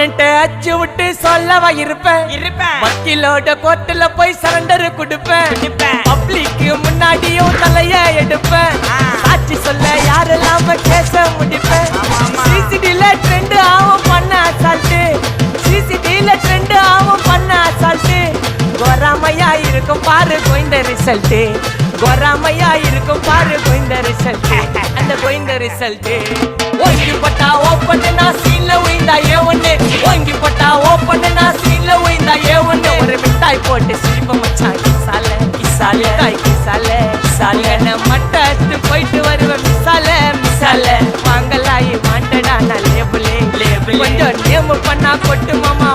அண்ணன்ட்ட அச்சு விட்டு சொல்லவா இருப்பேன் வக்கீலோட கோர்ட்டுல போய் சரண்டர் கொடுப்பேன் பப்ளிக்கு முன்னாடியும் தலைய எடுப்பேன் சாட்சி சொல்ல யாரெல்லாம கேச முடிப்பேன் சிசிடில ட்ரெண்ட் ஆகும் பண்ண அசால்ட்டு சிசிடில ட்ரெண்ட் ஆகும் பண்ண அசால்ட்டு கோராமையா இருக்கும் பாரு கோயிந்த ரிசல்ட் கோராமையா இருக்கும் பாரு கோயிந்த ரிசல்ட் அந்த கோயிந்த ரிசல்ட் ஓங்கி பட்டா ஓப்பன் நான் சீன்ல உயிந்தா ஒண்ணு ஓங்கி பட்டா ஓப்பன் நான் சீன்ல உயிந்தா ஒண்ணு ஒரு மிட்டாய் போட்டு சிரிப்ப மச்சான் கிசால கிசால தாய் கிசால கிசால மட்டத்து போயிட்டு வருவேன் மிசால மிசால வாங்கலாயி வாண்டடா நான் லேபிளே லேபிள் கொஞ்சம் நேம் பண்ணா கொட்டு மாமா